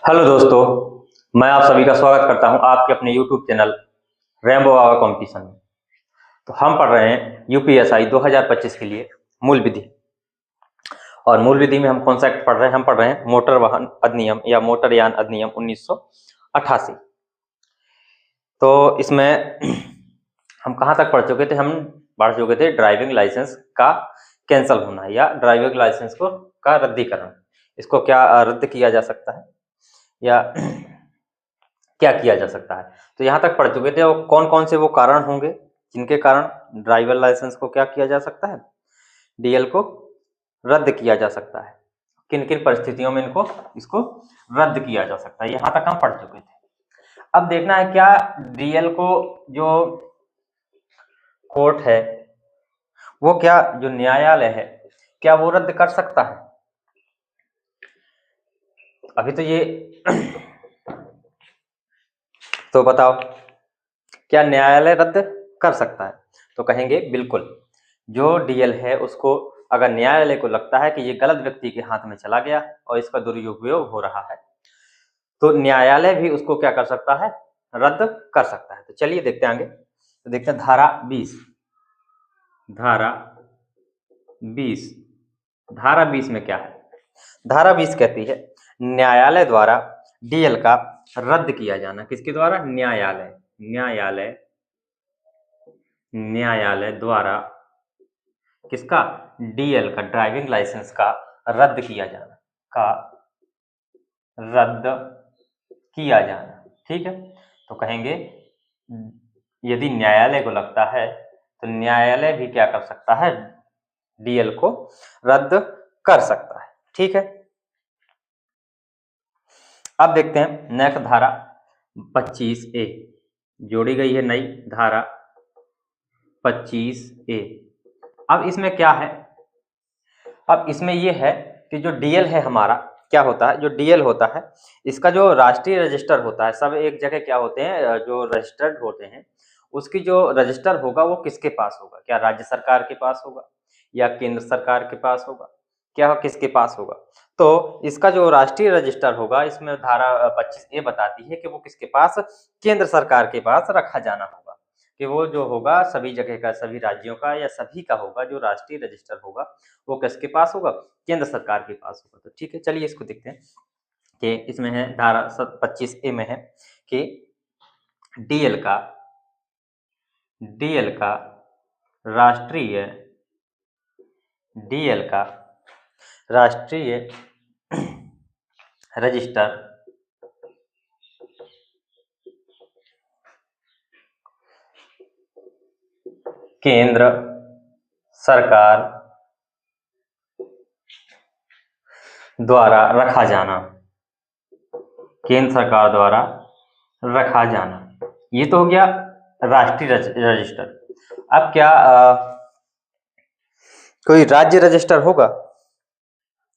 Hello दोस्तों, मैं आप सभी का स्वागत करता हूं आपके अपने YouTube चैनल रेम्बो बाबा कंपटीशन में। तो हम पढ़ रहे हैं यूपीएसआई 2025 के लिए मूल विधि। और मूल विधि में हम कौन सा एक्ट पढ़ रहे हैं? हम पढ़ रहे हैं मोटर वाहन अधिनियम या मोटरयान अधिनियम 1988। तो इसमें हम कहाँ तक पढ़ चुके थे? हम पढ़ चुके थे ड्राइविंग लाइसेंस का कैंसल होना या ड्राइविंग लाइसेंस को का रद्दीकरण। इसको क्या रद्द किया जा सकता है या क्या किया जा सकता है? तो यहाँ तक पढ़ चुके थे। और कौन कौन से वो कारण होंगे जिनके कारण ड्राइवर लाइसेंस को क्या किया जा सकता है, डीएल को रद्द किया जा सकता है, किन किन परिस्थितियों में इसको रद्द किया जा सकता है, यहाँ तक हम पढ़ चुके थे। अब देखना है क्या डीएल को जो कोर्ट है वो क्या जो न्यायालय है क्या वो रद्द कर सकता है? अभी तो ये तो बताओ क्या न्यायालय रद्द कर सकता है? तो कहेंगे बिल्कुल। जो डीएल है उसको अगर न्यायालय को लगता है कि ये गलत व्यक्ति के हाथ में चला गया और इसका दुरुपयोग हो रहा है तो न्यायालय भी उसको क्या कर सकता है? रद्द कर सकता है। तो चलिए देखते हैं आगे। तो देखते हैं धारा 20। धारा 20 में क्या है? धारा 20 कहती है न्यायालय द्वारा डीएल का रद्द किया जाना। किसके द्वारा? न्यायालय द्वारा किसका? डीएल का, ड्राइविंग लाइसेंस का रद्द किया जाना। ठीक है। तो कहेंगे यदि न्यायालय को लगता है तो न्यायालय भी क्या कर सकता है? डीएल को रद्द कर सकता है। ठीक है। अब देखते हैं नेक्स्ट धारा 25A जोड़ी गई है, नई धारा 25A। अब इसमें क्या है? अब इसमें यह है कि जो डीएल है हमारा क्या होता है? जो डीएल होता है इसका जो राष्ट्रीय रजिस्टर होता है, सब एक जगह क्या होते हैं जो रजिस्टर्ड होते हैं, उसकी जो रजिस्टर होगा वो किसके पास होगा? क्या राज्य सरकार के पास होगा या केंद्र सरकार के पास होगा? क्या किसके पास होगा? तो इसका जो राष्ट्रीय रजिस्टर होगा इसमें धारा 25A बताती है कि वो किसके पास? केंद्र सरकार के पास रखा जाना होगा। कि वो जो होगा सभी जगह का, सभी राज्यों का या सभी का होगा, जो राष्ट्रीय रजिस्टर होगा वो किसके पास होगा? केंद्र सरकार के पास होगा। तो ठीक है, चलिए इसको देखते हैं कि इसमें है धारा 25A में है कि डीएल का राष्ट्रीय रजिस्टर केंद्र सरकार द्वारा रखा जाना। ये तो हो गया राष्ट्रीय रजिस्टर। अब क्या कोई राज्य रजिस्टर होगा?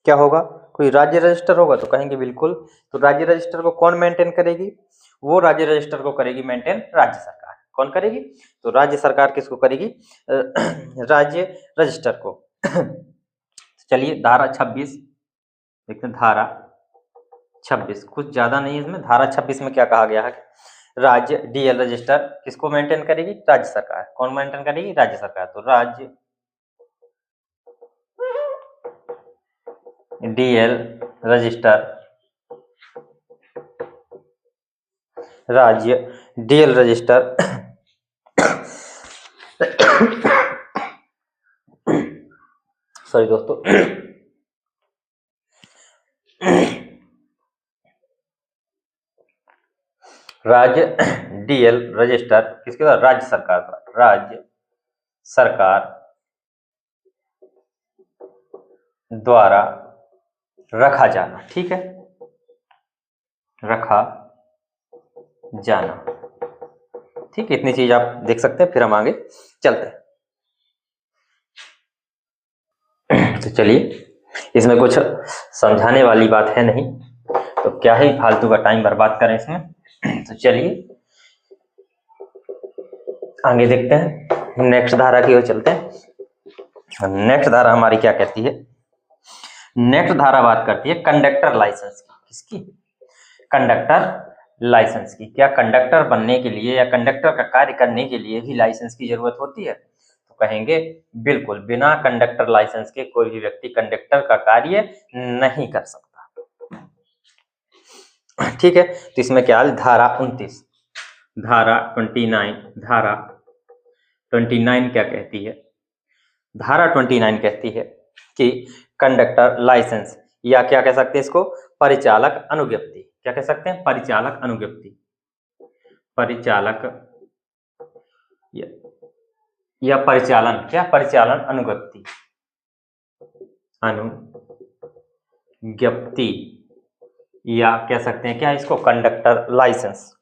क्या होगा? कोई राज्य रजिस्टर होगा? तो कहेंगे बिल्कुल। तो राज्य रजिस्टर को कौन मेंटेन करेगी? वो राज्य रजिस्टर को करेगी मेंटेन राज्य सरकार। कौन करेगी? तो राज्य सरकार किसको करेगी? राज्य रजिस्टर को। चलिए धारा 26 देखते हैं। धारा 26 कुछ ज्यादा नहीं है इसमें। धारा 26 में क्या कहा गया है? राज्य डीएल रजिस्टर किसको मेंटेन करेगी? राज्य सरकार। कौन मेंटेन करेगी? राज्य सरकार। तो राज्य डीएल रजिस्टर सॉरी दोस्तों। राज्य डीएल रजिस्टर किसके द्वारा? राज्य सरकार द्वारा। राज्य सरकार द्वारा रखा जाना। ठीक है, रखा जाना। ठीक है, इतनी चीज आप देख सकते हैं। फिर हम आगे चलते हैं। तो चलिए, इसमें कुछ समझाने वाली बात है नहीं, तो क्या ही फालतू का टाइम बर्बाद करें इसमें। तो चलिए आगे देखते हैं, नेक्स्ट धारा की ओर चलते हैं। नेक्स्ट धारा हमारी क्या कहती है? नेक्स्ट धारा बात करती है कंडक्टर लाइसेंस की। किसकी? कंडक्टर लाइसेंस की। क्या कंडक्टर बनने के लिए या कंडक्टर का कार्य करने के लिए भी लाइसेंस की जरूरत होती है? तो कहेंगे बिल्कुल, बिना कंडक्टर लाइसेंस के कोई भी व्यक्ति कंडक्टर का कार्य नहीं कर सकता। ठीक है, तो इसमें क्या है, धारा 29, धारा 29 क्या कहती है? धारा 29 कहती है कि कंडक्टर लाइसेंस, या क्या कह सकते हैं इसको, परिचालक अनुज्ञप्ति। क्या कह सकते हैं? परिचालक अनुज्ञप्ति। परिचालक या परिचालन, क्या, परिचालन अनुज्ञप्ति, अनुज्ञप्ति, या कह सकते हैं क्या इसको, कंडक्टर लाइसेंस।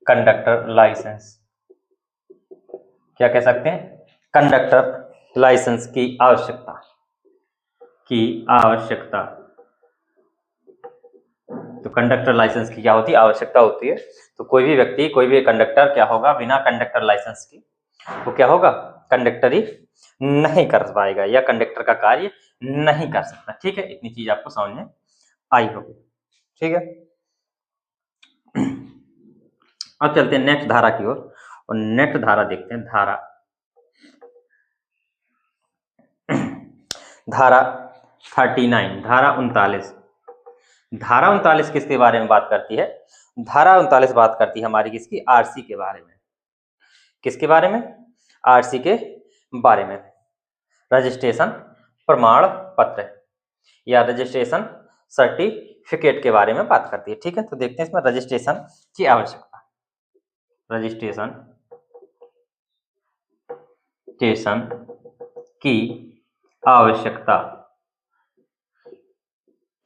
कंडक्टर लाइसेंस क्या कह सकते हैं? कंडक्टर लाइसेंस की आवश्यकता, तो कंडक्टर लाइसेंस की क्या होती है? आवश्यकता होती है। तो कोई भी व्यक्ति, कोई भी कंडक्टर क्या होगा, बिना कंडक्टर लाइसेंस की वो क्या होगा, कंडक्टरी नहीं कर पाएगा या कंडक्टर का कार्य नहीं कर सकता। ठीक है, इतनी चीज आपको समझ में आई होगी। ठीक है, अब चलते हैं नेक्स्ट धारा की ओर, और नेक्स्ट धारा देखते हैं। धारा 39, धारा 39। धारा 39 किसके बारे में बात करती है? धारा 39 बात करती है हमारी किसकी, आरसी के बारे में। किसके बारे में? आरसी के बारे में। रजिस्ट्रेशन प्रमाण पत्र या रजिस्ट्रेशन सर्टिफिकेट के बारे में बात करती है। ठीक है, तो देखते हैं इसमें रजिस्ट्रेशन की आवश्यकता। रजिस्ट्रेशन की आवश्यकता,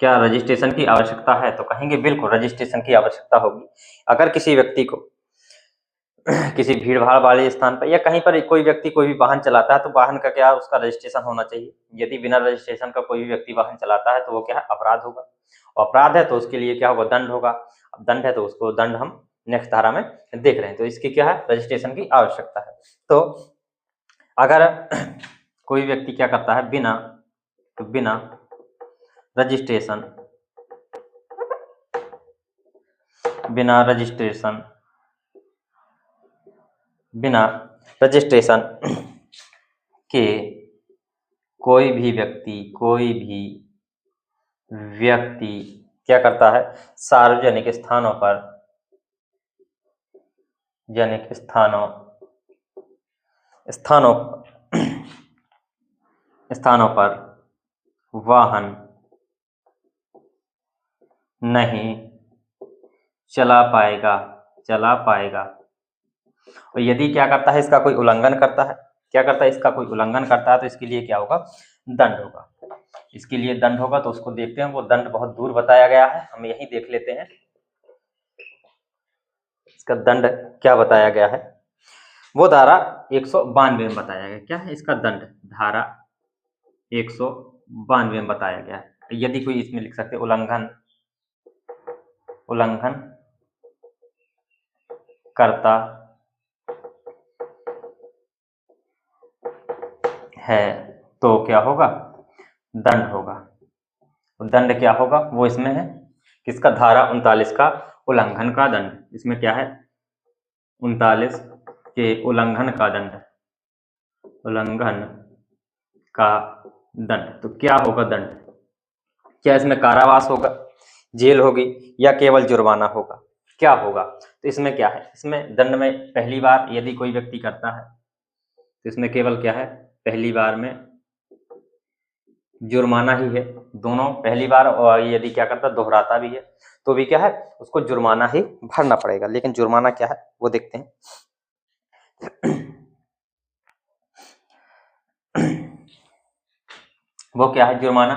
क्या रजिस्ट्रेशन की आवश्यकता है? तो कहेंगे बिल्कुल रजिस्ट्रेशन की आवश्यकता होगी। अगर किसी व्यक्ति को किसी भीड़ भाड़ वाले स्थान पर या कहीं पर कोई व्यक्ति कोई भी वाहन चलाता है, तो वाहन का क्या, उसका रजिस्ट्रेशन होना चाहिए। यदि बिना रजिस्ट्रेशन का कोई भी व्यक्ति वाहन चलाता है तो वो क्या है, अपराध होगा। अपराध है तो उसके लिए क्या होगा, दंड होगा। अब दंड है तो उसको दंड हम नेक्स्ट धारा में देख रहे हैं। तो इसकी क्या है, रजिस्ट्रेशन की आवश्यकता है। तो अगर कोई व्यक्ति क्या करता है, बिना रजिस्ट्रेशन के कोई भी व्यक्ति क्या करता है, सार्वजनिक स्थानों पर वाहन नहीं चला पाएगा। और यदि क्या करता है, इसका कोई उल्लंघन करता है, तो इसके लिए क्या होगा, दंड होगा। इसके लिए दंड होगा, तो उसको देखते हैं। वो दंड बहुत दूर बताया गया है, हम यही देख लेते हैं इसका दंड क्या बताया गया है। वो धारा 192 में बताया गया। क्या है इसका दंड? धारा 192 में बताया गया है। यदि कोई इसमें लिख सकते उल्लंघन करता है तो क्या होगा, दंड होगा। दंड क्या होगा, वो इसमें है किसका, धारा 39 का उल्लंघन का दंड। इसमें क्या है, 39 के उल्लंघन का दंड। तो क्या होगा दंड? क्या इसमें कारावास होगा, जेल होगी, या केवल जुर्माना होगा? क्या होगा? तो इसमें क्या है, इसमें दंड में पहली बार यदि कोई व्यक्ति करता है तो इसमें केवल क्या है, पहली बार में जुर्माना ही है। दोनों पहली बार, और यदि क्या करता दोहराता भी है तो भी क्या है, उसको जुर्माना ही भरना पड़ेगा। लेकिन जुर्माना क्या है वो देखते हैं। वो क्या है जुर्माना,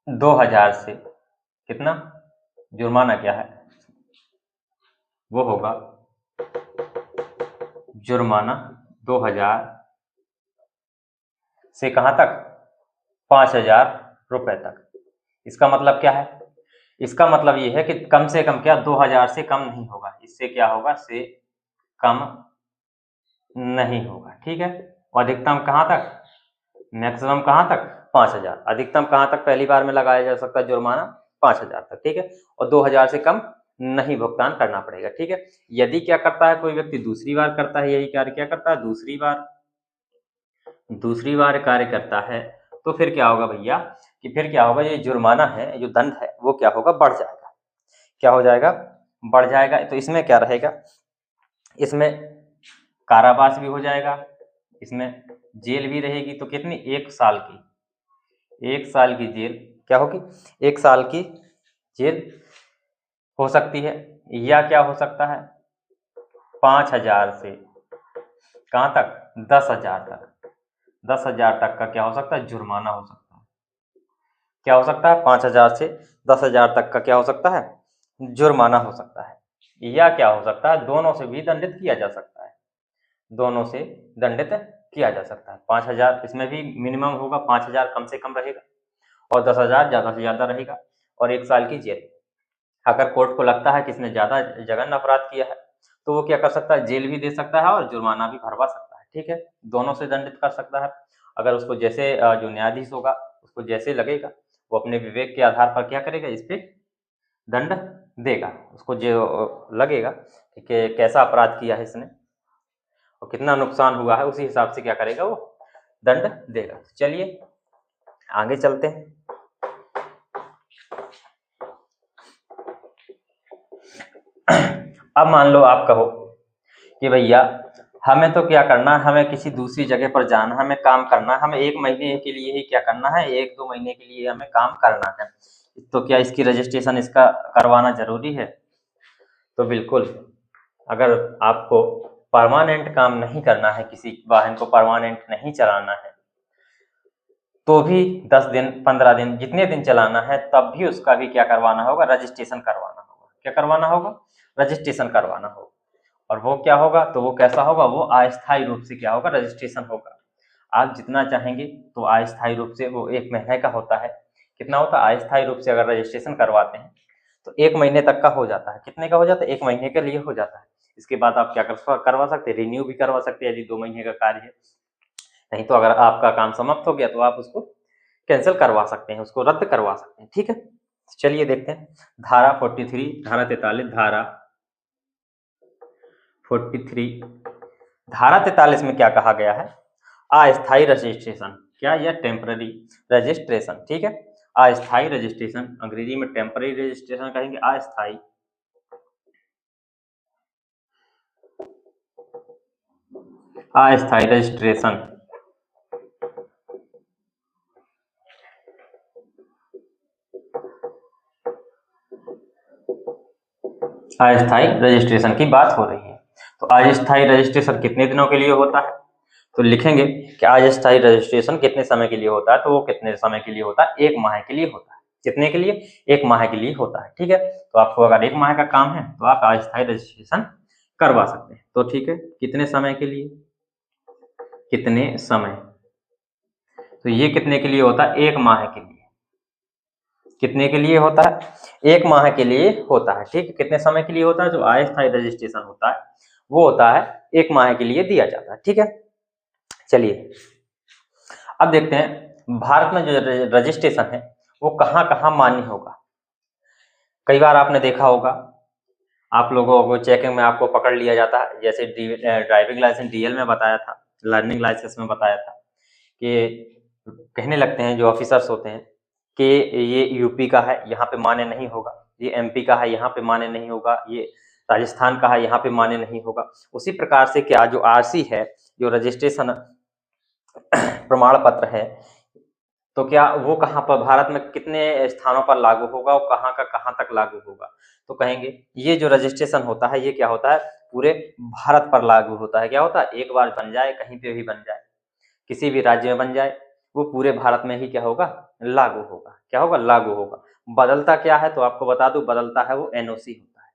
2000 से कितना जुर्माना क्या है, वो होगा जुर्माना 2000 से कहां तक, 5000 रुपए तक। इसका मतलब क्या है, इसका मतलब ये है कि कम से कम क्या, 2000 से कम नहीं होगा। इससे क्या होगा, से कम नहीं होगा। ठीक है, और अधिकतम कहां तक, मैक्सिमम कहाँ तक 5,000, अधिकतम कहाँ तक पहली बार में लगाया जा सकता है जुर्माना 5,000 तक, ठीक है। और 2,000 से कम नहीं भुगतान करना पड़ेगा, ठीक है। यदि क्या करता है कोई व्यक्ति दूसरी बार करता है यही कार्य, क्या करता है दूसरी बार कार्य करता है, तो फिर क्या होगा भैया कि फिर क्या होगा, ये जुर्माना है, जो दंड है वो क्या होगा, बढ़ जाएगा। क्या हो जाएगा, बढ़ जाएगा। तो इसमें क्या रहेगा, इसमें कारावास भी हो जाएगा, इसमें जेल भी रहेगी। तो कितनी, 1 साल की, 1 साल की जेल क्या होगी, 1 साल की जेल हो सकती है, या क्या हो सकता है 5,000 से कहाँ तक, 10,000 तक, 10,000 तक का क्या हो सकता है, जुर्माना हो सकता है। क्या हो सकता है, 5,000 से 10,000 तक का क्या हो सकता है, जुर्माना हो सकता है। या क्या हो सकता है, दोनों से भी दंडित किया जा सकता है, दोनों से दंडित किया जा सकता है। 5,000 इसमें भी मिनिमम होगा, 5,000 कम से कम रहेगा, और 10,000 ज़्यादा से ज़्यादा रहेगा, और 1 साल की जेल। अगर कोर्ट को लगता है कि इसने ज़्यादा जघन्य अपराध किया है, तो वो क्या कर सकता है, जेल भी दे सकता है और जुर्माना भी भरवा सकता है, ठीक है। दोनों से दंडित कर सकता है। अगर उसको जैसे जो न्यायाधीश होगा उसको जैसे लगेगा, वो अपने विवेक के आधार पर क्या करेगा, इस पे दंड देगा। उसको जो लगेगा कि कैसा अपराध किया है इसने और कितना नुकसान हुआ है, उसी हिसाब से क्या करेगा, वो दंड देगा। चलिए आगे चलते हैं। अब मान लो आप कहो कि भैया हमें तो क्या करना है, हमें किसी दूसरी जगह पर जाना है, हमें काम करना है, हमें 1 महीने के लिए ही क्या करना है, 1-2 महीने के लिए हमें काम करना है, तो क्या इसकी रजिस्ट्रेशन इसका करवाना जरूरी है। तो बिल्कुल, अगर आपको परमानेंट काम नहीं करना है, किसी वाहन को परमानेंट नहीं चलाना है, तो भी 10 दिन 15 दिन जितने दिन चलाना है, तब भी उसका भी क्या करवाना होगा, रजिस्ट्रेशन करवाना होगा। क्या करवाना होगा, रजिस्ट्रेशन करवाना होगा। और वो क्या होगा, तो वो कैसा होगा, वो अस्थायी रूप से क्या होगा, रजिस्ट्रेशन होगा। आप जितना चाहेंगे तो अस्थायी रूप से, वो 1 महीने का होता है। कितना होता है, अस्थायी रूप से अगर रजिस्ट्रेशन करवाते हैं तो 1 महीने तक का हो जाता है। कितने का हो जाता है, 1 महीने के लिए हो जाता है। इसके बाद आप क्या करवा सकते हैं, रिन्यू भी करवा सकते हैं यदि 2 महीने का कार्य है। नहीं तो अगर आपका काम समाप्त हो गया तो आप उसको कैंसिल करवा सकते हैं, उसको रद्द करवा सकते हैं, ठीक है। चलिए देखते हैं धारा 43, धारा 43, धारा 43, धारा 43 में क्या कहा गया है, अस्थायी रजिस्ट्रेशन, क्या, या टेम्पररी रजिस्ट्रेशन, ठीक है। अस्थायी रजिस्ट्रेशन, अंग्रेजी में टेम्पररी रजिस्ट्रेशन कहेंगे, अस्थायी, अस्थायी रजिस्ट्रेशन, अस्थायी रजिस्ट्रेशन की बात हो रही है। तो अस्थायी रजिस्ट्रेशन कितने दिनों के लिए होता है, तो लिखेंगे कि अस्थायी रजिस्ट्रेशन कितने समय के लिए होता है, तो वो कितने समय के लिए होता है, 1 माह के लिए होता है। कितने के लिए, 1 माह के लिए होता है, ठीक है। तो आपको अगर 1 माह का काम है तो आप अस्थायी रजिस्ट्रेशन करवा सकते हैं। तो ठीक है, कितने समय के लिए, कितने समय, तो ये कितने के लिए होता है, 1 माह के लिए। कितने के लिए होता है, 1 माह के लिए होता है, ठीक है। कितने समय के लिए होता है, जो अस्थायी रजिस्ट्रेशन होता है वो होता है 1 माह के लिए दिया जाता है, ठीक है। चलिए अब देखते हैं भारत में जो रजिस्ट्रेशन है वो कहाँ कहाँ मान्य होगा। कई बार आपने देखा होगा, आप लोगों को चेकिंग में आपको पकड़ लिया जाता है, जैसे ड्राइविंग लाइसेंस डीएल में बताया था, लर्निंग लाइसेंस में बताया था कि कहने लगते हैं जो ऑफिसर्स होते हैं कि ये यूपी का है, यहाँ पे मान्य नहीं होगा, ये एमपी का है, यहाँ पे मान्य नहीं होगा, ये राजस्थान का है, यहाँ पे मान्य नहीं होगा। उसी प्रकार से क्या, जो आरसी है, जो रजिस्ट्रेशन प्रमाण पत्र है, तो क्या वो कहाँ पर, भारत में कितने स्थानों पर लागू होगा और कहाँ का कहाँ तक लागू होगा। तो कहेंगे ये जो रजिस्ट्रेशन होता है ये क्या होता है, पूरे भारत पर लागू होता है। क्या होता है, एक बार बन जाए, कहीं पे भी बन जाए, किसी भी राज्य में बन जाए, वो पूरे भारत में ही क्या होगा, लागू होगा। क्या होगा, लागू होगा। बदलता क्या है, तो आपको बता दूं, बदलता है वो एनओसी होता है,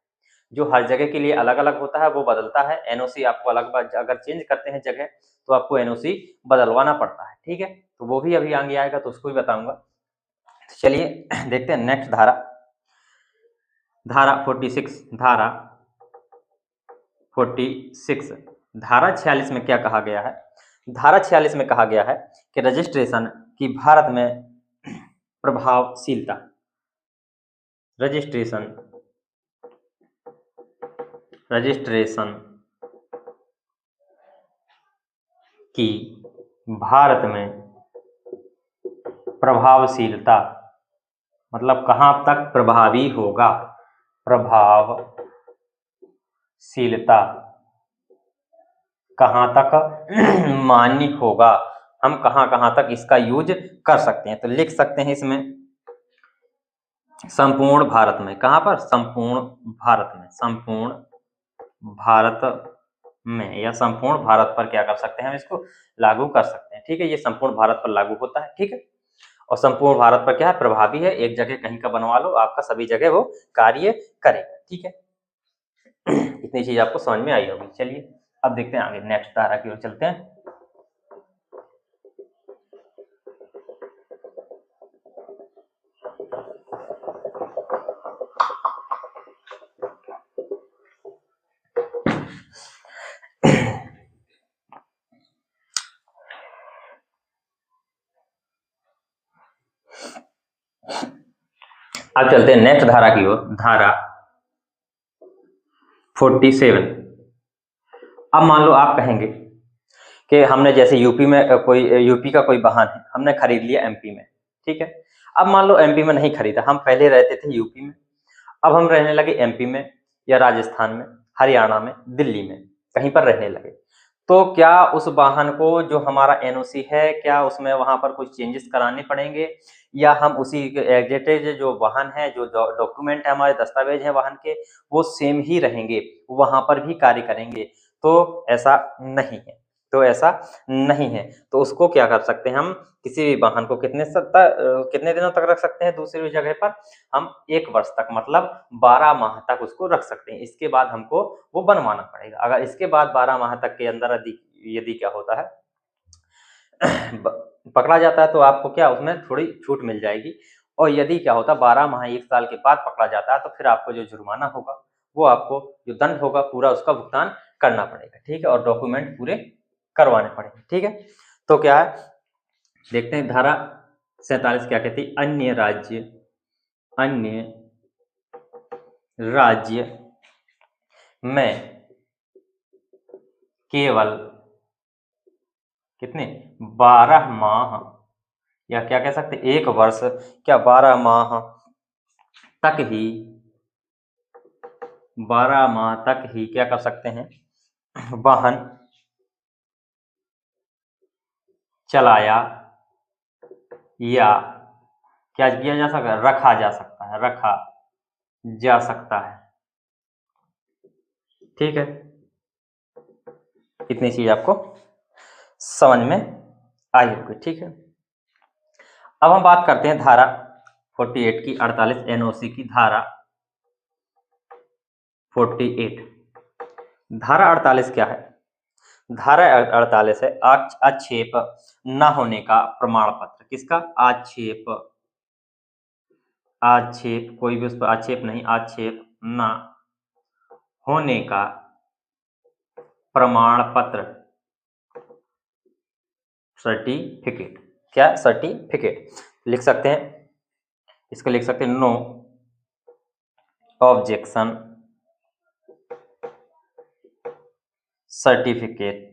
जो हर जगह के लिए अलग अलग होता है, वो बदलता है। एनओसी आपको अलग, अगर चेंज करते हैं जगह तो आपको एनओसी बदलवाना पड़ता है, ठीक है। तो वो भी अभी आगे आएगा तो उसको भी बताऊंगा। चलिए देखते हैं नेक्स्ट धारा, धारा 46, धारा 46, धारा 46 में क्या कहा गया है, धारा 46 में कहा गया है कि रजिस्ट्रेशन की भारत में प्रभावशीलता, रजिस्ट्रेशन की भारत में प्रभावशीलता मतलब कहाँ तक प्रभावी होगा, प्रभावशीलता कहाँ तक मान्य होगा, हम कहाँ तक इसका यूज कर सकते हैं। तो लिख सकते हैं इसमें संपूर्ण भारत में, कहाँ पर, संपूर्ण भारत में या संपूर्ण भारत पर क्या कर सकते हैं, हम इसको लागू कर सकते हैं। ठीक है, ये संपूर्ण भारत पर लागू होता है। ठीक है, और संपूर्ण भारत पर क्या है, प्रभावी है, एक जगह कहीं का बनवा लो, आपका सभी जगह वो कार्य करेगा। ठीक है, इतनी चीज आपको समझ में आई होगी। चलिए अब देखते हैं आगे, नेक्स्ट धारा की ओर चलते हैं। अब चलते हैं नेक्स्ट धारा की ओर, धारा 47। अब मान लो आप कहेंगे कि हमने जैसे यूपी का कोई वाहन है, हमने खरीद लिया एमपी में। ठीक है, अब मान लो एमपी में नहीं खरीदा, हम पहले रहते थे यूपी में, अब हम रहने लगे एमपी में या राजस्थान में, हरियाणा में, दिल्ली में, कहीं पर रहने लगे। तो क्या उस वाहन को जो हमारा एनओसी है, क्या उसमें वहां पर कुछ चेंजेस कराने पड़ेंगे, या हम उसी एग्जेक्टेड जो वाहन है, जो डॉक्यूमेंट है, हमारे दस्तावेज है वाहन के, वो सेम ही रहेंगे, वहां पर भी कार्य करेंगे? तो ऐसा नहीं है, तो उसको क्या कर सकते हैं, हम किसी भी वाहन को कितने दिनों तक रख सकते हैं दूसरी जगह पर, हम 1 वर्ष तक, मतलब 12 माह तक उसको रख सकते हैं। इसके बाद हमको वो बनवाना पड़ेगा। अगर इसके बाद 12 माह तक के अंदर यदि क्या होता है पकड़ा जाता है, तो आपको क्या उसमें थोड़ी छूट मिल जाएगी। और यदि क्या होता है 12 माह 1 साल के बाद पकड़ा जाता है, तो फिर आपको जो जुर्माना होगा, वो आपको जो दंड होगा पूरा उसका भुगतान करना पड़ेगा। ठीक है, और डॉक्यूमेंट पूरे करवाने पड़ेंगे। ठीक है, तो क्या है, देखते हैं धारा 47 क्या कहती है। अन्य राज्य में केवल कितने, 12 माह, या क्या कह सकते 1 वर्ष, क्या 12 माह तक ही क्या कर सकते हैं, वाहन चलाया या क्या किया जा सकता है, रखा जा सकता है। ठीक है, इतनी चीज आपको समझ में आई होगी। ठीक है, अब हम बात करते हैं धारा 48 की, 48 एनओसी की धारा 48। धारा 48 क्या है, धारा 48 है आक्षेप न होने का प्रमाण पत्र। किसका, आक्षेप कोई भी उस पर आक्षेप नहीं, आक्षेप न होने का प्रमाण पत्र, सर्टिफिकेट। क्या, सर्टिफिकेट लिख सकते हैं, इसको लिख सकते हैं नो ऑब्जेक्शन सर्टिफिकेट।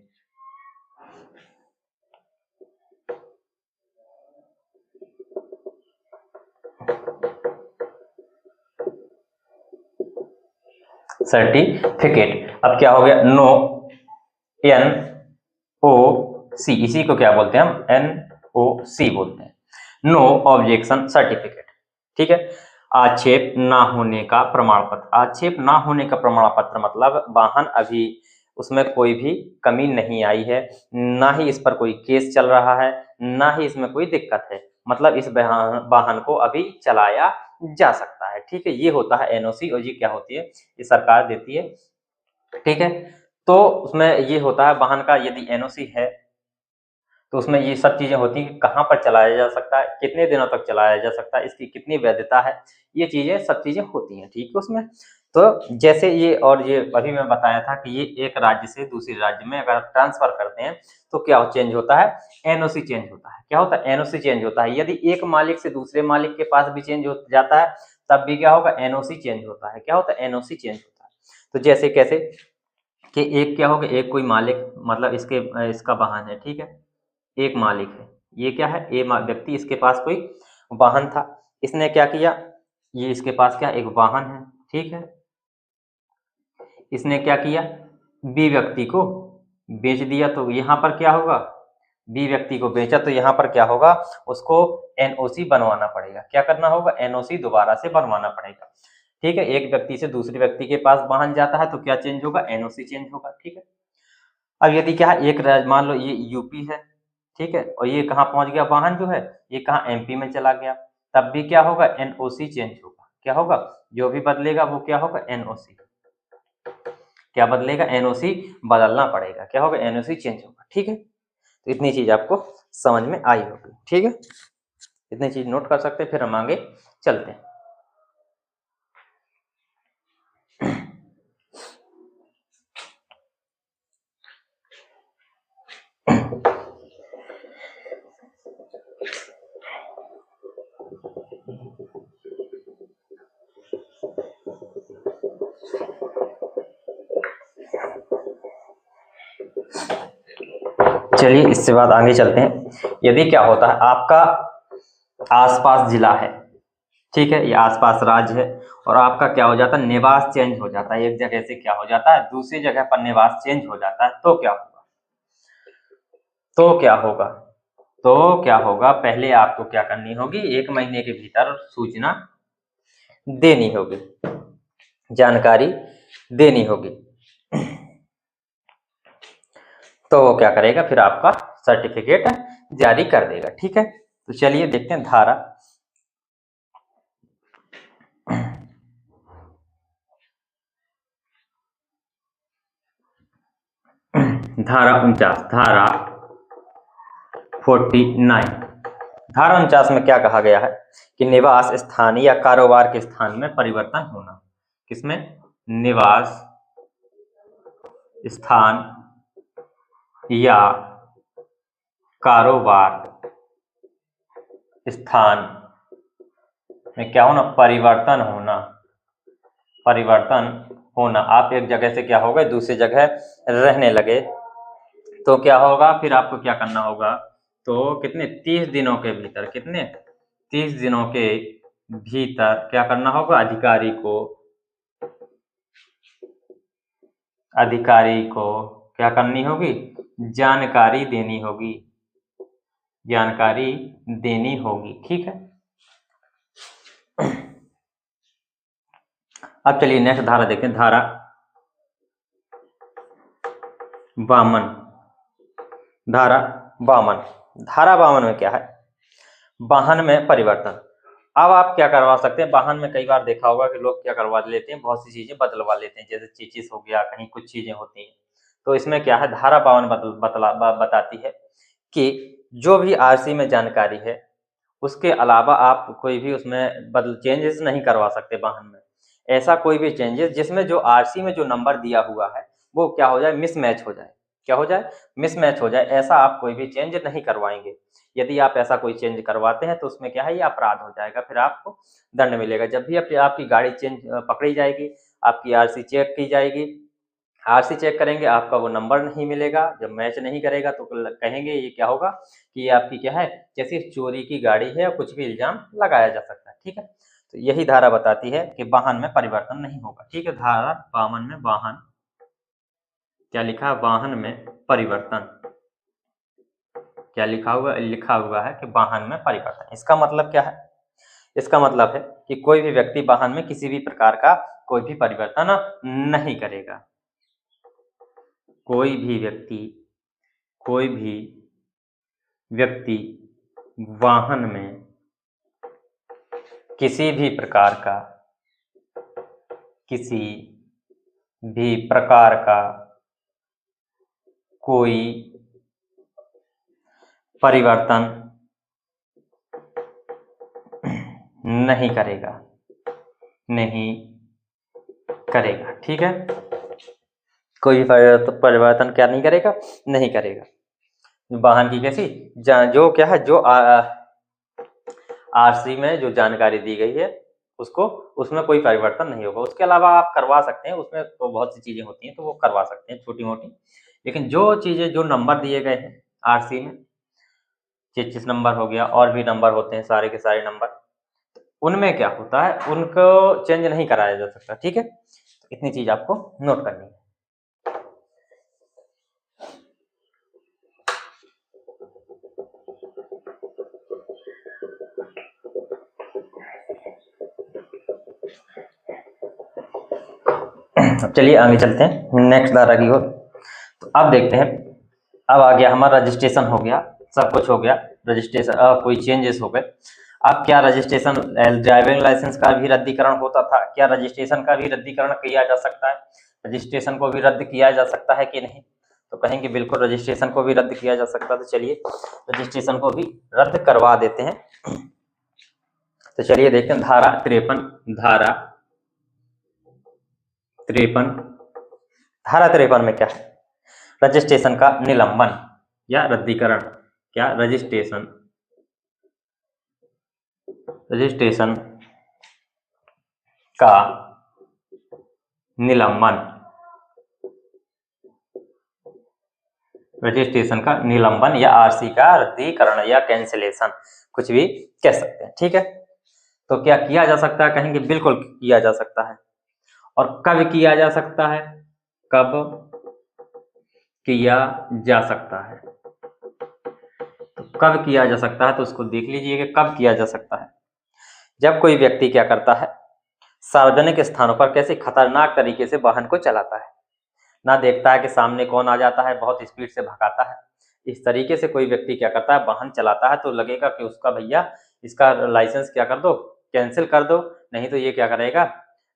अब क्या हो गया, नो, NOC, इसी को क्या बोलते हैं हम, NOC बोलते हैं, नो ऑब्जेक्शन सर्टिफिकेट। ठीक है, आक्षेप ना होने का प्रमाण पत्र। आक्षेप ना होने का प्रमाण पत्र मतलब वाहन अभी उसमें कोई भी कमी नहीं आई है, ना ही इस पर कोई केस चल रहा है, ना ही इसमें कोई दिक्कत है, मतलब इस वाहन को अभी चलाया जा सकता है। ठीक है, ये होता है एनओसी, और ये क्या होती है, ये सरकार देती है। ठीक है, तो उसमें ये होता है वाहन का यदि एनओसी है, तो उसमें ये सब चीजें होती हैं कि कहाँ पर चलाया जा सकता है, कितने दिनों तक चलाया जा सकता है, इसकी कितनी वैधता है, ये चीजें सब चीजें होती हैं। ठीक है, उसमें तो जैसे ये, और ये अभी मैं बताया था कि ये एक राज्य से दूसरे राज्य में अगर ट्रांसफर करते हैं तो क्या चेंज होता है, एनओसी चेंज होता है। क्या होता है, एनओसी चेंज होता है। यदि एक मालिक से दूसरे मालिक के पास भी चेंज हो जाता है तब भी क्या होगा, एनओसी चेंज होता है। क्या होता है, एनओसी चेंज होता है। तो जैसे कैसे कि एक क्या होगा, एक कोई मालिक, मतलब इसका वाहन है, ठीक है, एक मालिक है, ये क्या है, व्यक्ति, इसके पास कोई वाहन था, इसने क्या किया, ये इसके पास क्या एक वाहन है, ठीक है, इसने क्या किया, बी व्यक्ति को बेच दिया। तो यहाँ पर क्या होगा, बी व्यक्ति को बेचा तो यहाँ पर क्या होगा, उसको एनओसी बनवाना पड़ेगा। क्या करना होगा, एनओसी दोबारा से बनवाना पड़ेगा। ठीक है, एक व्यक्ति से दूसरे व्यक्ति के पास वाहन जाता है तो क्या चेंज होगा, एनओसी चेंज होगा। ठीक है, अब यदि क्या है, एक मान लो ये यूपी है, ठीक है, और ये कहाँ पहुंच गया वाहन जो है, ये कहाँ, एमपी में चला गया, तब भी क्या होगा, एनओसी चेंज होगा। क्या होगा, जो भी बदलेगा वो क्या होगा, एनओसी। क्या बदलेगा, एनओसी बदलना पड़ेगा। क्या होगा, एनओसी चेंज होगा। ठीक है, तो इतनी चीज आपको समझ में आई होगी। ठीक है, इतनी चीज नोट कर सकते हैं, फिर हम आगे चलते हैं। चलिए इससे बाद आगे चलते हैं। यदि क्या होता है, आपका आसपास जिला है, ठीक है, ये आसपास राज्य है, और आपका क्या हो जाता है, निवास चेंज हो जाता है, एक जगह से क्या हो जाता है, दूसरी जगह पर निवास चेंज हो जाता है, तो क्या होगा, तो क्या होगा, तो क्या होगा, पहले आपको क्या करनी होगी, 1 महीने के भीतर सूचना देनी होगी, जानकारी देनी होगी। तो वो क्या करेगा, फिर आपका सर्टिफिकेट जारी कर देगा। ठीक है, तो चलिए देखते हैं धारा धारा 49, धारा 49, धारा 49 में क्या कहा गया है कि निवास स्थान या कारोबार के स्थान में परिवर्तन होना। किसमें, निवास स्थान या कारोबार स्थान में क्या होना, परिवर्तन होना, परिवर्तन होना। आप एक जगह से क्या होगा, दूसरी जगह रहने लगे तो क्या होगा, फिर आपको क्या करना होगा, तो कितने, 30 दिनों के भीतर, कितने, 30 दिनों के भीतर क्या करना होगा, अधिकारी को क्या करनी होगी, जानकारी देनी होगी, जानकारी देनी होगी। ठीक है, अब चलिए नेक्स्ट धारा देखें, धारा 52, धारा 52, धारा 52 में क्या है, वाहन में परिवर्तन। अब आप क्या करवा सकते हैं, वाहन में कई बार देखा होगा कि लोग क्या करवा लेते हैं, बहुत सी चीजें बदलवा लेते हैं, जैसे चीचिस हो गया, कहीं कुछ चीजें होती हैं। तो इसमें क्या है, धारा 52 बताती है कि जो भी आरसी में जानकारी है उसके अलावा आप कोई भी उसमें चेंजेस नहीं करवा सकते वाहन में। ऐसा कोई भी चेंजेस जिसमें जो आरसी में जो नंबर दिया हुआ है वो क्या हो जाए, मिसमैच हो जाए। क्या हो जाए, मिसमैच हो जाए, ऐसा आप कोई भी चेंज नहीं करवाएंगे। यदि आप ऐसा कोई चेंज करवाते हैं तो उसमें क्या है, ये अपराध हो जाएगा, फिर आपको दंड मिलेगा। जब भी आपकी गाड़ी चेंज पकड़ी जाएगी, आपकी आरसी चेक की जाएगी, आरसी चेक करेंगे, आपका वो नंबर नहीं मिलेगा, जब मैच नहीं करेगा तो कहेंगे ये क्या होगा कि ये आपकी क्या है, जैसे चोरी की गाड़ी है, या कुछ भी इल्जाम लगाया जा सकता है। ठीक है, तो यही धारा बताती है कि वाहन में परिवर्तन नहीं होगा। ठीक है, धारा 52 में वाहन, क्या लिखा है, वाहन में परिवर्तन, क्या लिखा हुआ है कि वाहन में परिवर्तन। इसका मतलब क्या है, इसका मतलब है कि कोई भी व्यक्ति वाहन में किसी भी प्रकार का कोई भी परिवर्तन नहीं करेगा। कोई भी व्यक्ति वाहन में किसी भी प्रकार का कोई परिवर्तन नहीं करेगा, नहीं करेगा। ठीक है, कोई भी परिवर्तन क्या नहीं करेगा, नहीं करेगा। वाहन की कैसी जो क्या है, जो आरसी में जो जानकारी दी गई है उसको, उसमें कोई परिवर्तन नहीं होगा। उसके अलावा आप करवा सकते हैं, उसमें तो बहुत सी चीजें होती हैं तो वो करवा सकते हैं छोटी मोटी, लेकिन जो चीजें जो नंबर दिए गए हैं आरसी में, 25 नंबर हो गया, और भी नंबर होते हैं सारे के सारे नंबर, उनमें क्या होता है, उनको चेंज नहीं कराया जा सकता। ठीक है, तो इतनी चीज आपको नोट करनी है। अब चलिए आगे चलते हैं नेक्स्ट धारा की ओर। तो अब देखते हैं, अब आ गया हमारा रजिस्ट्रेशन हो गया, सब कुछ हो गया, रजिस्ट्रेशन कोई चेंजेस हो गए। अब क्या रजिस्ट्रेशन ड्राइविंग लाइसेंस का भी रद्दीकरण होता था, क्या रजिस्ट्रेशन का भी रद्दीकरण किया जा सकता है, रजिस्ट्रेशन को भी रद्द किया जा सकता है कि नहीं, तो कहेंगे बिल्कुल रजिस्ट्रेशन को भी रद्द किया जा सकता है। तो चलिए रजिस्ट्रेशन को भी रद्द करवा देते हैं। तो चलिए देखते हैं धारा 53, धारा 53 में क्या है, रजिस्ट्रेशन का निलंबन या रद्दीकरण, क्या रजिस्ट्रेशन का निलंबन, रजिस्ट्रेशन का निलंबन या आरसी का रद्दीकरण या कैंसिलेशन, कुछ भी कह सकते हैं। ठीक है, तो क्या किया जा सकता है, कहेंगे बिल्कुल किया जा सकता है। और कब किया जा सकता है, कब किया जा सकता है, तो कब किया जा सकता है, तो उसको देख लीजिए कि कब किया जा सकता है। जब कोई व्यक्ति क्या करता है, सार्वजनिक स्थानों पर कैसे खतरनाक तरीके से वाहन को चलाता है, ना देखता है कि सामने कौन आ जाता है, बहुत स्पीड से भगाता है, इस तरीके से कोई व्यक्ति क्या करता है, वाहन चलाता है, तो लगेगा कि उसका भैया इसका लाइसेंस क्या कर दो, कैंसिल कर दो, नहीं तो ये क्या करेगा,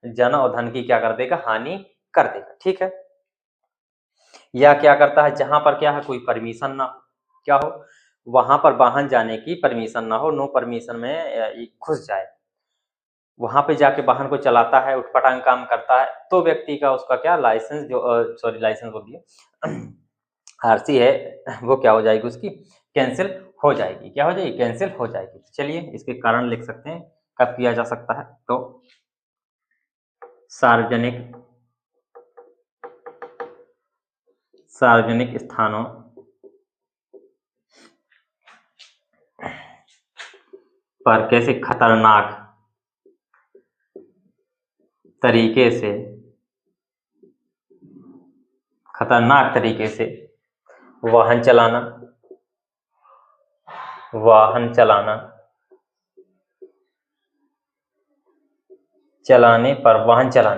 जन और धन की क्या कर देगा, हानि कर देगा। ठीक है, या क्या करता है, जहां पर क्या है कोई परमिशन ना हो, क्या हो, वहां पर वाहन जाने की परमिशन ना हो, नो परमिशन में घुस जाए, वहां पे जाके वाहन को चलाता है, उठपटांग काम करता है, तो व्यक्ति का उसका क्या लाइसेंस जो सॉरी लाइसेंस बोल दिया, आरसी है, वो क्या हो जाएगी, उसकी कैंसिल हो जाएगी। क्या हो जाएगी, कैंसिल हो जाएगी। चलिए इसके कारण लिख सकते हैं कब किया जा सकता है, तो सार्वजनिक स्थानों पर कैसे खतरनाक तरीके से वाहन चलाने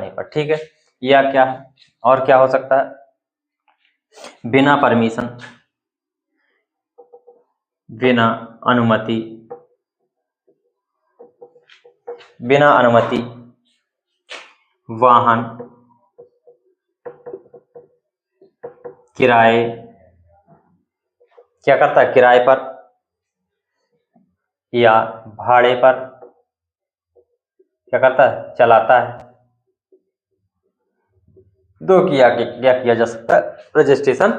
पर। ठीक है, या क्या है, और क्या हो सकता है, बिना परमिशन, बिना अनुमति वाहन किराए, क्या करता है, किराए पर या भाड़े पर क्या करता है, चलाता है। दो क्या किया जा सकता है, रजिस्ट्रेशन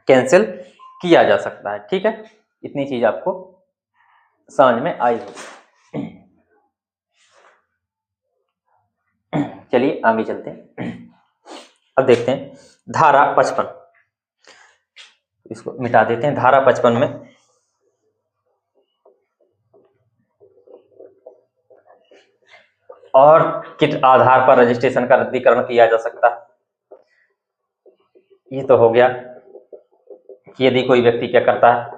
कैंसिल किया जा सकता है। ठीक है, इतनी चीज आपको समझ में आई होगी। चलिए आगे चलते हैं, अब देखते हैं धारा 55, इसको मिटा देते हैं। धारा 55 में और किस आधार पर रजिस्ट्रेशन का रद्दीकरण किया जा सकता है, ये तो हो गया कि यदि कोई व्यक्ति क्या करता है,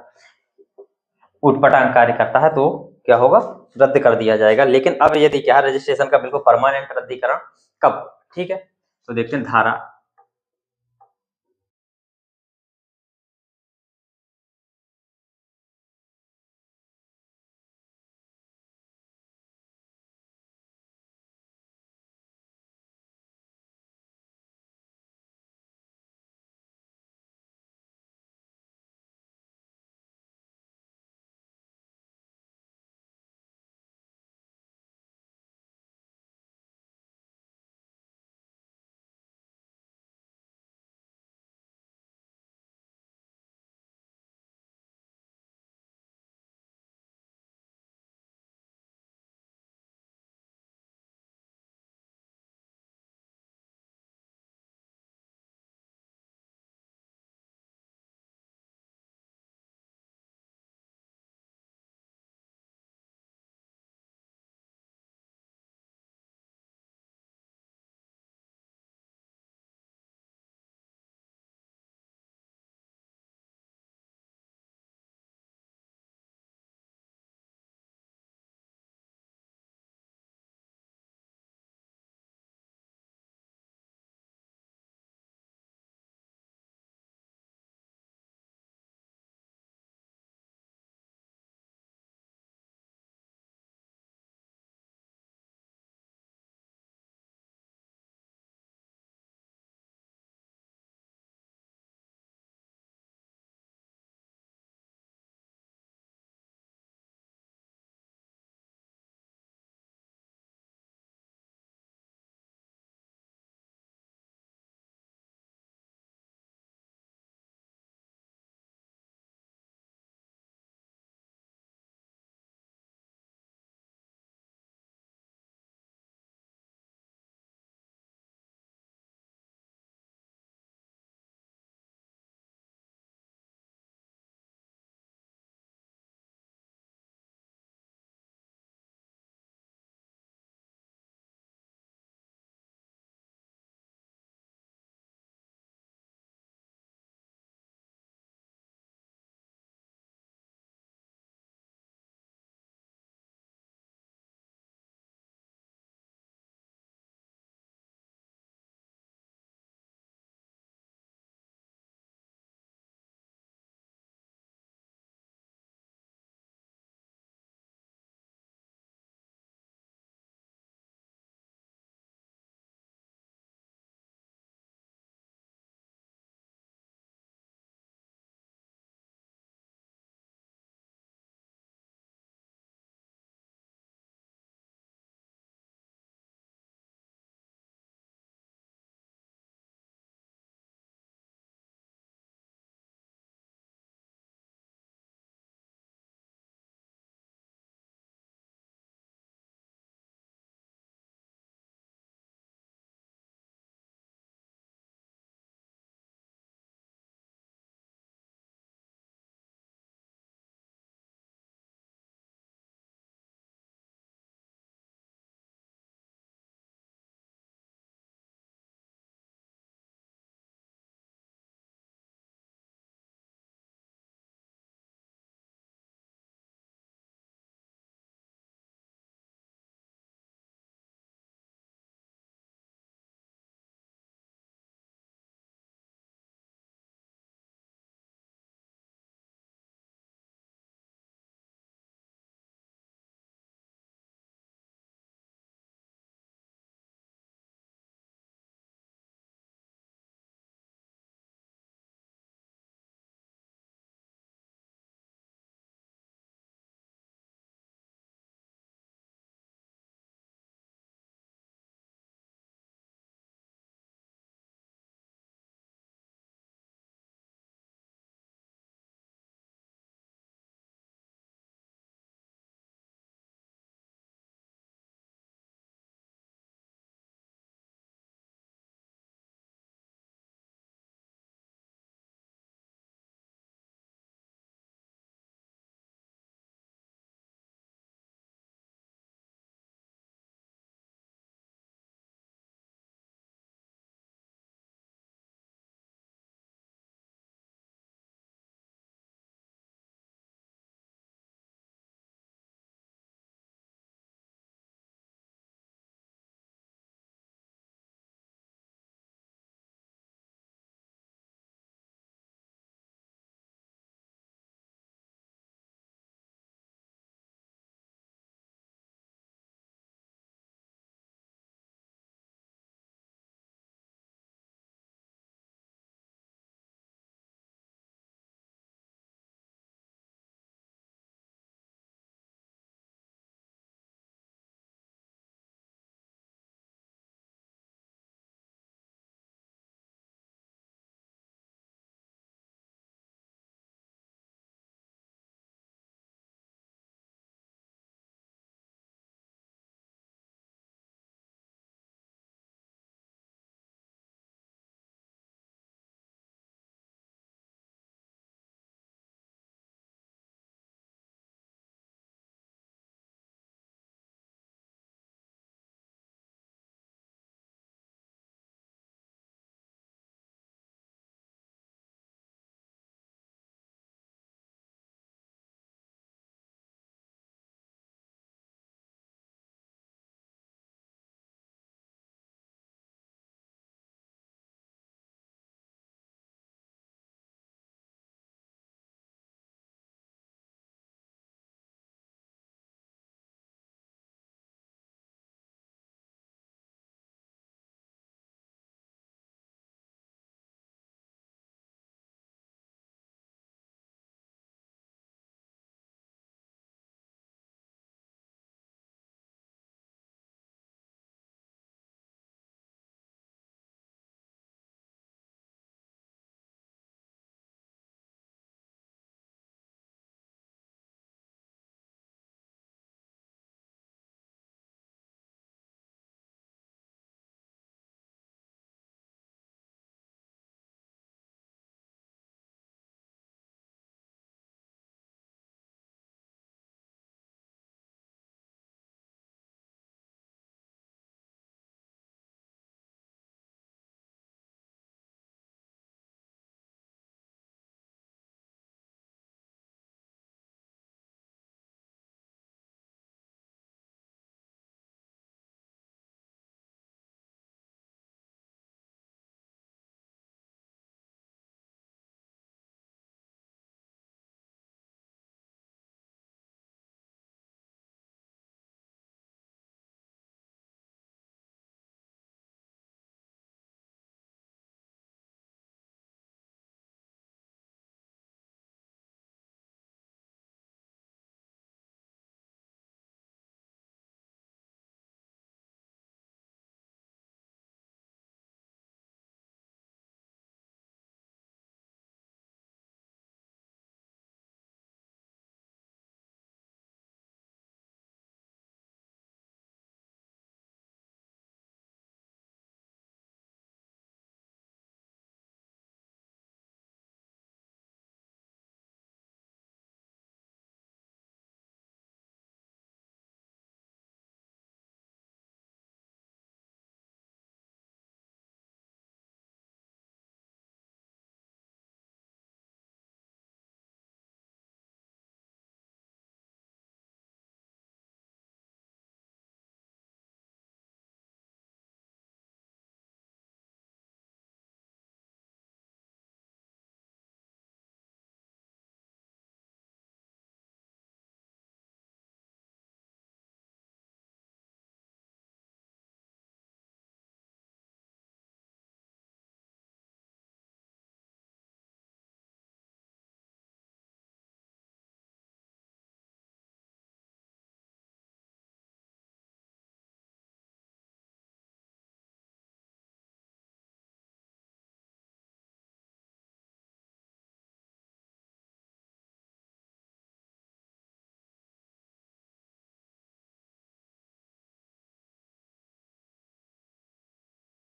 उठपटांग कार्य करता है, तो क्या होगा, रद्द कर दिया जाएगा। लेकिन अब यदि क्या रजिस्ट्रेशन का बिल्कुल परमानेंट रद्दीकरण कब, ठीक है, तो देखते हैं धारा